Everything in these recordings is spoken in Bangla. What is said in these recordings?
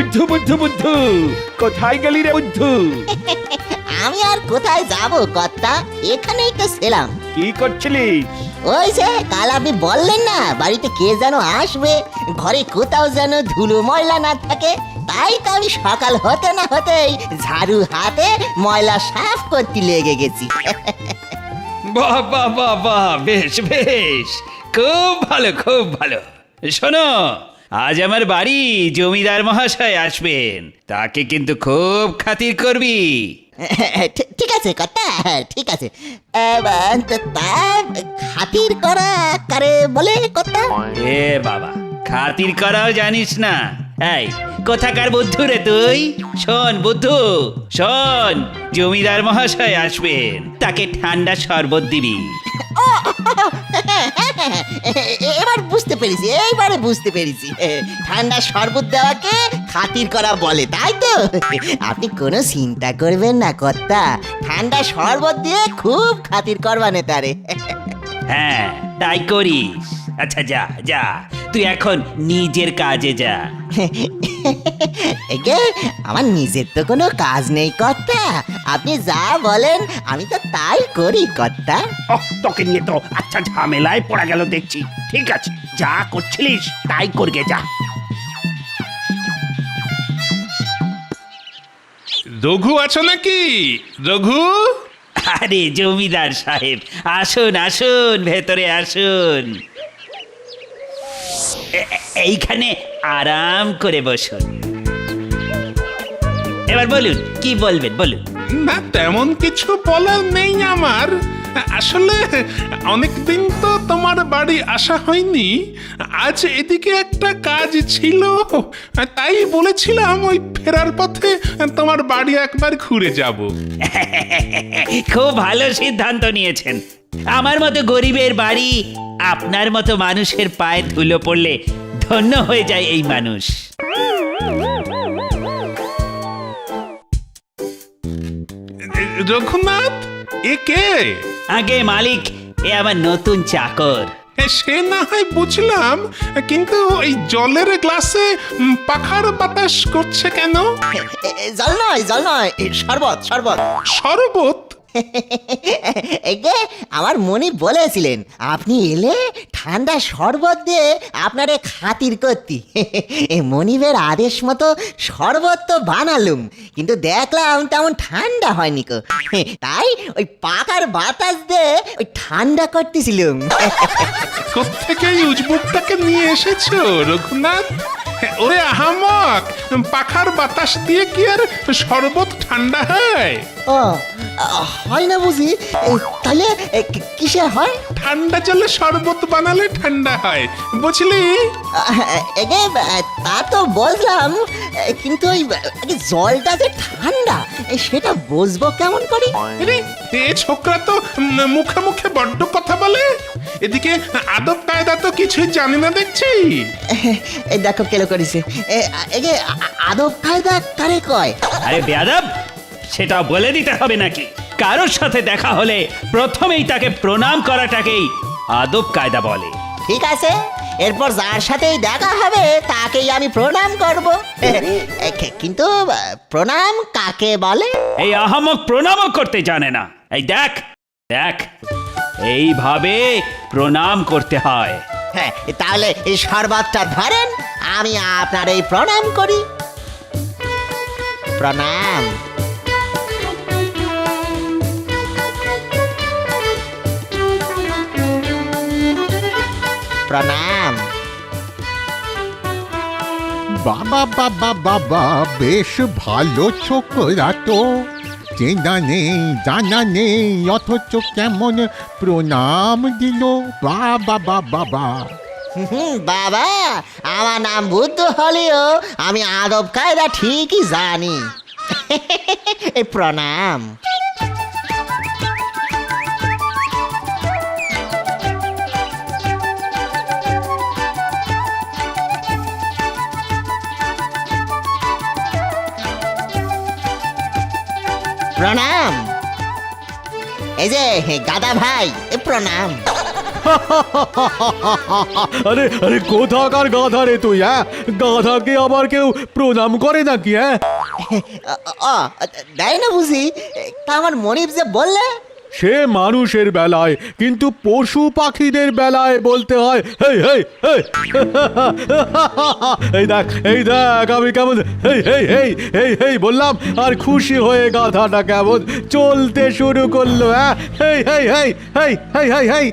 বুদ্ধু বুদ্ধু বুদ্ধু, কোথায় গেলি রে বুদ্ধু? আমি আর কোথায় যাব কর্তা, এখানেই তো ছিলাম। কি করছিলিস? ওই যে কাল আপনি বললেন না বাড়িতে কে যেন আসবে, ঘরে কোথাও যেন ধুলো ময়লা না থাকে, তাই তো আমি সকাল হতে না হতেই ঝাড়ু হাতে ময়লা সাফ করতে লেগে গেছি। বাহ বাহ বাহ বাহ, বেশ বেশ, খুব ভালো খুব ভালো। শোনো, আজ আমার বাড়ি জমিদার মহাশয় আসবেন, তাকে কিন্তু খুব খাতির করবি। ঠিক আছে কর্তা, ঠিক আছে। তা খাতির করা কারে বলে কর্তা? এ বাবা, খাতির করাও জানিস না? এই কোথাকার বুদ্ধু রে তুই? শোন বুদ্ধু, শোন, জমিদার মহাশয় আসবেন, তাকে ঠান্ডা শরবত দিবি। এবার বুঝতে পেরেছি, এইবারে বুঝতে পেরেছি। ঠান্ডা শরবত দেওয়াকে খাতির করা বলে, তাই তো? আপনি কোনো চিন্তা করবেন না কর্তা, ঠান্ডা শরবত দিয়ে খুব খাতির করবানে তারে। হ্যাঁ তাই করিস। আচ্ছা যা যা, তুই এখন নিজের কাজে যা। একে আমার নিজের তো কোনো কাজ নেই কর্তা, আপনি যা বলেন আমি তো তাই করি কর্তা। তোকে নিয়ে তো আচ্ছা ঝামেলায় পড়া গেল দেখছি। ঠিক আছে, যা করছিলিস তাই করগে যা। রঘু আছো নাকি? রঘু, আরে জমিদার সাহেব, আসুন আসুন, ভেতরে আসুন। এইখানে আরাম করে বসুন। এবার বলুন, কি বলবেন বলুন। না তেমন কিছু বলার নেই আমার। আসলে অনেকদিন তো তোমার বাড়ি আসা হয়নি, আজ এদিকে একটা কাজ ছিল, তাই বলেছিলাম ওই ফেরার পথে তোমার বাড়ি একবার ঘুরে যাব। খুব ভালো সিদ্ধান্ত নিয়েছেন। আমার মতো গরিবের বাড়ি আপনার মতো মানুষের পায়ে ধুলো পড়লে ধন্য হয়ে যায় এই মানুষ। রঘুনাথ, এ কে? আগে মালিক, এ আমার নতুন চাকর। সে না হয় বুঝলাম, কিন্তু এই জলের গ্লাসে পাখার বাতাস করছে কেন? জল নয়, জল নয়, শরবত শরবত। শরবত? একে আমার মনি বলেছিলেন আপনি এলে ঠান্ডা শরবত দিয়ে আপনারে খাতির করতি। মনিবের আদেশ মতো শরবত তো বানালুম, কিন্তু দেখলাম তেমন ঠান্ডা হয়নি কো, তাই ওই পাকার বাতাস দিয়ে ওই ঠান্ডা করতেছিলুম। কোত্থেকে এই উজবুকটাকে নিয়ে এসেছো রঘুনাথ? ওরে আহামক, পাখার বাতাস দিয়ে কি আর শরবত ঠান্ডা হয়? ও হয় না বুঝি? তাহলে কিসে হয়? ঠান্ডা জলে শরবত বানালে ঠান্ডা হয়, বুঝলি? এগে তা তো বুঝলাম, কিন্তু ওই জলটা যে ঠান্ডা সেটা বুঝবো কেমন করে? আরে, এ ছোকরা তো মুখে মুখে বড্ড কথা বলে, এদিকে আদব কায়দা তো কিছুই জানি না দেখছি। এই দেখো কেলো করেছে। এগে আদব কায়দা কারে কয়? আরে বেয়াদব, সেটা বলে দিতে হবে নাকি? কারোর সাথে দেখা হলে প্রথমেই তাকে প্রণাম করাটাকেই আদব কায়দা বলে। ঠিক আছে, এরপর যার সাথেই দেখা হবে তাকেই আমি প্রণাম করব। কিন্তু প্রণাম কাকে বলে? এই আহামক প্রণামও করতে জানে না। এই দেখ দেখ, এইভাবে প্রণাম করতে হয়। হ্যাঁ, তাহলে এই শরবতটা ধরেন, আমি আপনার এই প্রণাম করি। প্রণাম। প্রণাম। বাবা বাবা বাবা, বেশ ভালো ছোকরা তো, চেনা নেই জানা নেই অথচ কেমন প্রণাম দিল। বাবা বাবা বাবা। বাবা, আমার নাম বুদ্ধ হলেও আমি আদব কায়দা ঠিকই জানি। এই প্রণাম। প্রণাম। এই যে গাদা ভাই, প্রণাম। আরে আরে কোথাকার গাধা রে তুই? হ্যাঁ, গাধাকে আবার কেউ প্রণাম করে নাকি? হ্যাঁ, ও দেয় না বুঝি? তা আমার মনিব যে বললে সে মানুষের বেলায়, কিন্তু পশু পাখিদের বেলায় বলতে হয় হেই হেই হেই। এই দেখ আমি কেমন হেই হেই হেই হেই হেই বললাম, আর খুশি হয়ে গাধাটা কেমন চলতে শুরু করলো। হ্যাঁ, হেই হেই হেই হেই হেই হেই হেই।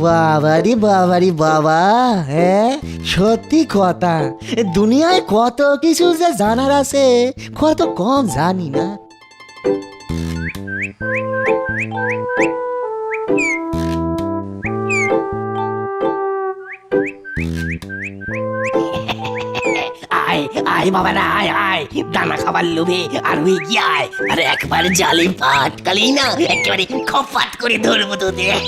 বাবারি বাবারি বাবা, হ্যাঁ সত্যি কথা, দুনিয়ায় কত কিছু যে জানার আছে, কত কম জানি না। আয় আয় বাবারা, আয় আয়, দানা খাবার লোভে আর হয়ে গিয়ে আয়, আর একবার জালে পাট কালি না একেবারে খপাট করে ধরবো তোদের।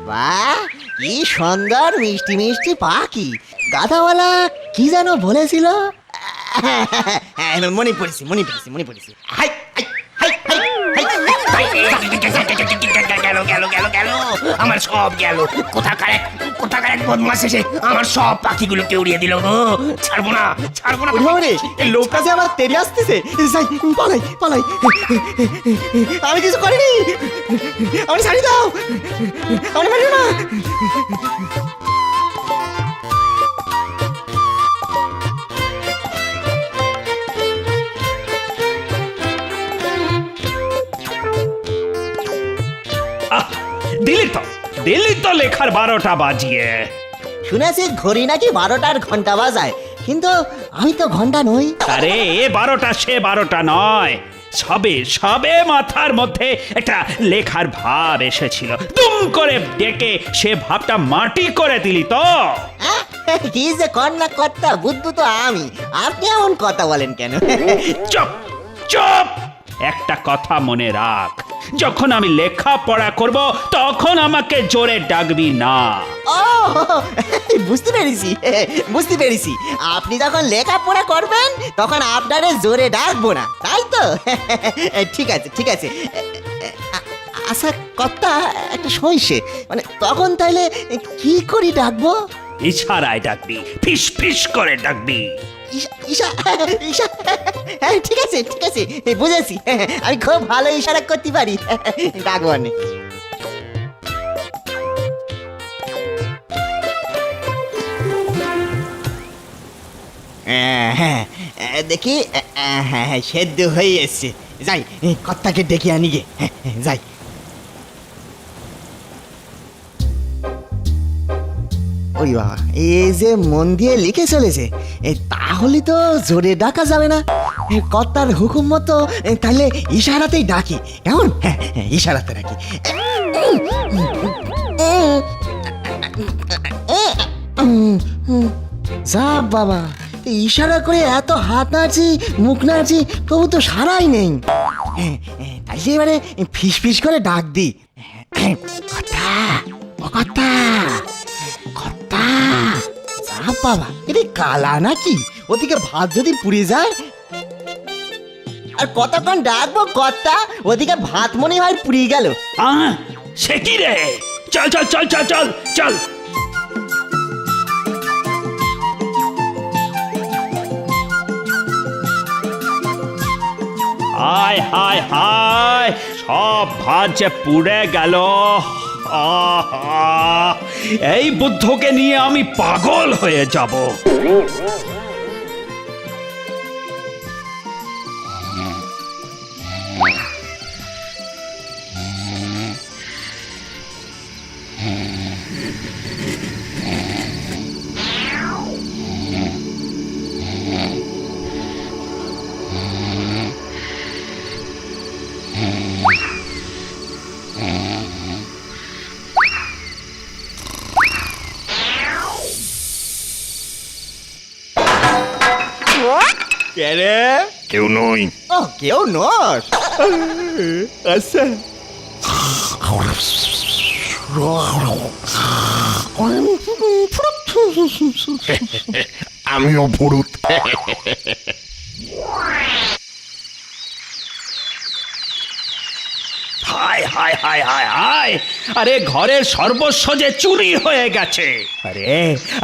বাহ, কি সুন্দর মিষ্টি মিষ্টি পাখি। গাধাওয়ালা কি যেন বলেছিল? মনে পড়েছি মনে পড়েছি মনে পড়েছি। হাই হাই হাই হাই গেল গেল গেল গেল, আমার সব গেল। কোথাকার এক বদমাস এসে আমার সব পাখিগুলোকে উড়িয়ে দিল গো। ছাড়বো না ছাড়বো না। লোকটা যে আবার তেড়ে আসতেছে, যাই পালাই পালাই। আমি কিছু করিনি, আমি ছাড়ি দাও, আমি মারিও না। দিল্লি তো লেখার 12টা বাজিয়ে। শুনেছি ঘড়ি নাকি 12টার ঘন্টা বাজায়, কিন্তু আমি তো ঘন্টা নই। আরে এ 12টা সে 12টা নয়, সবে মাথার মধ্যে একটা লেখার ভাব এসেছিল, দুম করে ডেকে সে ভাবটা মাটি করে দিলি তো। কি যে কন্যা কর্তা বুদ্ধু তো আমি, আপনি এমন কথা বলেন কেন? চুপ চুপ, একটা কথা মনে রাখ, যখন আমি লেখাপড়া করব তখন আমাকে জোরে ডাকবি না। ও বুঝতে পেরেছি বুঝতে পেরেছি, আপনি যখন লেখাপড়া করবেন তখন আপনারে জোরে ডাকবো না, তাই তো? ঠিক আছে ঠিক আছে। আচ্ছা কর্তা, একটা সমস্যা, মানে তখন তাইলে কি করি ডাকবো? ইশারায় ডাকবি, ফিস ফিস করে ডাকবি। ঈশা ঈশা, হ্যাঁ ঠিক আছে ঠিক আছে, বুঝেছি, আমি খুব ভালো ইশারা করতে পারি, ডাকবো না। হ্যাঁ দেখি, হ্যাঁ সেদ্ধ হয়ে এসছে, যাই কর্তাকে ডেকে আনি গে, যাই। ওই বাবা, এই যে মন দিয়ে লিখে চলেছে, তাহলে তো জোরে ডাকা যাবে না। কর্তার হুকুম মতো তাহলে ইশারাতেই ডাকি, কেমন? হ্যাঁ ইশারাতে ডাকি। যা বাবা, ইশারা করে এত হাত নাড়ছি মুখ নাড়ছি, তবু তো সারাই নেই। তাই এবারে ফিস ফিস করে ডাক দি, কর্তা ও কর্তা কর্তা। যা বাবা, এটা কালা নাকি? ওদিকে ভাত যদি পুড়ে যায়, আর কতক্ষণ ডাকবো কর্তা? ওদিকে ভাত মনে হয় পুড়িয়ে গেল। সে কি রে, চল চল চল চল চল চল। হায় হায় হায়, সব ভাত যে পুড়ে গেল। এই বুদ্ধকে নিয়ে আমি পাগল হয়ে যাব। কে রে? কেউ নই। ও কেউ নস? আচ্ছা, আমিও ভূত। হায় হায় হায় হায় হায়, আরে ঘরের সর্বস্ব যে চুরি হয়ে গেছে। আরে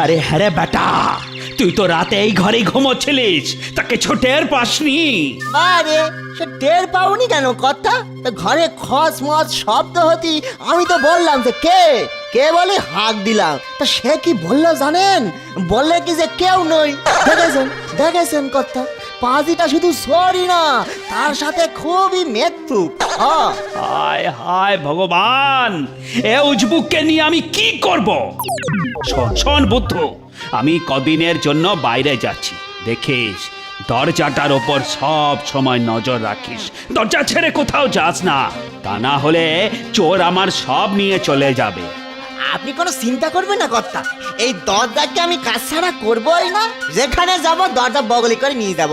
আরে হ্যাঁ রে বেটা, তুই তো রাতে এই ঘরে ঘুমোচ্ছিলিস, তাকে ছোটের পাসনি। আরে সে টের পাওনি কেন কথা? তা ঘরে খস মস শব্দ হতি, আমি তো বললাম যে কে কে বলে হাঁক দিলাম। তা সে কি বললো জানেন? বললে কি যে কেউ নই। দেখেছেন দেখেছেন কথা, পাজিটা শুধু সরি না, তার সাথে খুবই মৃত্যু। হায় হায় ভগবান, এ উজবুককে নিয়ে আমি কি করব? শোন শোন বুদ্ধ, আমি কদিনের জন্য বাইরে যাচ্ছি, দেখিস দরজাটার ওপর সব সময় নজর রাখিস, দরজা ছেড়ে কোথাও যাস না, তা না হলে চোর আমার সব নিয়ে চলে যাবে। আপনি কোনো চিন্তা করবেন না কর্তা, এই দরজাকে আমি কাজ ছাড়া করবোই না, যেখানে যাব দরজা বগলি করে নিয়ে যাব।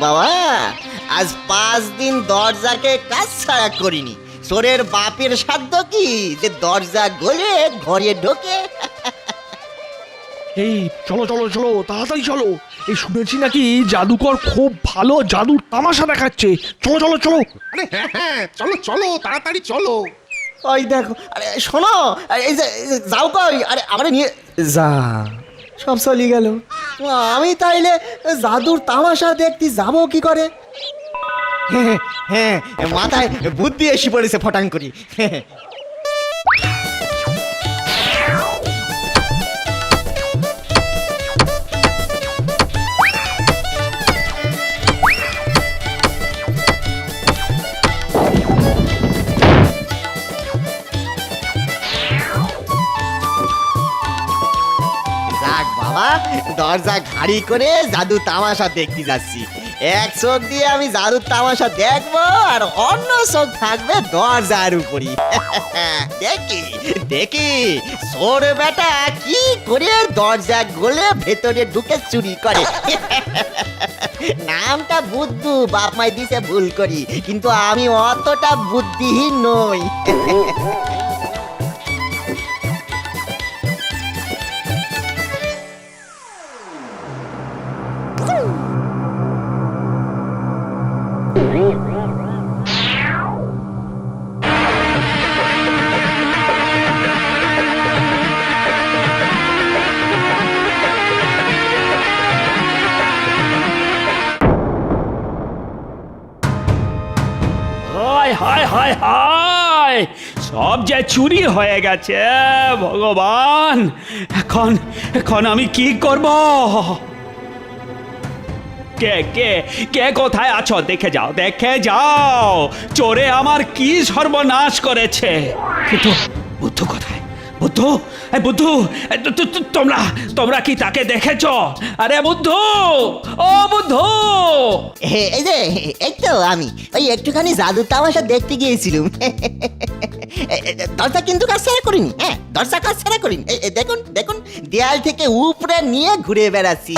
বাবা, আজ 5 দিন দরজাকে কাজ ছাড়া করিনি। চোরের বাপের সাধ্য কি যে দরজা গলে ঘরে ঢোকে? এই চলো চলো চলো তাড়াতাড়ি চলো, এই শুনেছি নাকি জাদুকর খুব ভালো জাদুর তামাশা দেখাচ্ছে। চলো চলো চলো। আরে হ্যাঁ হ্যাঁ, চলো চলো তাড়াতাড়ি চলো। ওই দেখো, আরে শোনো, আরে এই যে যাও কই, আরে আমারে নিয়ে যা, সব চলে গেল। আমি তাইলে জাদুর তামাশা দেখতে যাব কি করে? হ্যাঁ হ্যাঁ, মাথায় বুদ্ধি এসে পড়েছে ফটাং করি। যাক বাবা, দরজা ঘাড়ি করে জাদু তামাশা দেখতে যাচ্ছি। এক চোখ দিয়ে আমি জাদুর তামাশা দেখবো, আর অন্য চোখ থাকবে দরজার উপরই। দেখি দেখি চোর বেটা কি করে দরজা গলে ভেতরে ঢুকে চুরি করে। নামটা বুদ্ধু, বাপ মাই দিছে ভুল করি, কিন্তু আমি অতটা বুদ্ধিহীন নই। হায় হায় হায় হায়, সব যে চুরি হয়ে গেছে ভগবান, এখন এখন আমি কি করব? কে কে কে কোথায় আছো? দেখে যাও দেখে যাও, চোরে আমার কি সর্বনাশ করেছে। কিন্তু বুদ্ধ কোথায়? বুদ্ধ, এই বুদ্ধ, তোমরা তোমরা কি তাকে দেখেছো? আরে বুদ্ধ, ও বুদ্ধ! এই যে, এই তো আমি ওই একটুখানি জাদু তামাশা দেখতে গিয়েছিলাম। দরজা কিন্তু কাজ ছাড়া করিনি, হ্যাঁ দরজা কাজ ছাড়া করিনি। দেখুন দেখুন, দেয়াল থেকে উপরে নিয়ে ঘুরে বেড়াচ্ছি।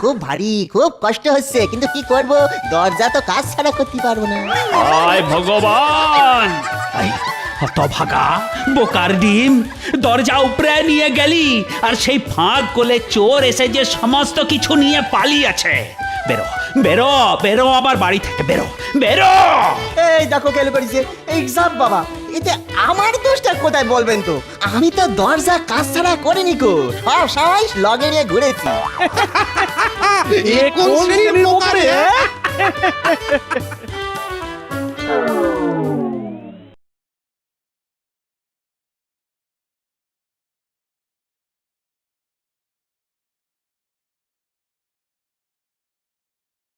খুব ভারী, খুব কষ্ট হচ্ছে, কিন্তু কি করব, দরজা তো কাজ ছাড়া করতে পারবো না। হায় ভগবান! হতভাগা বোকার ডিম, দরজা উপরে নিয়ে গেলি আর সেই ফাঁক গলে চোর এসে যে সমস্ত কিছু নিয়ে পালিয়েছে। বেরো বেরো বেরো, আবার বাড়ি থেকে বেরো বেরো। এই দেখো কেন করেছে, এই সব বাবা, এতে আমার দোষটা কোথায় বলবেন তো? আমি তো দরজা কাজ ছাড়া করিনি গো, সব সময় লগে নিয়ে ঘুরেছি। কোন শ্রেণীর লোক রে?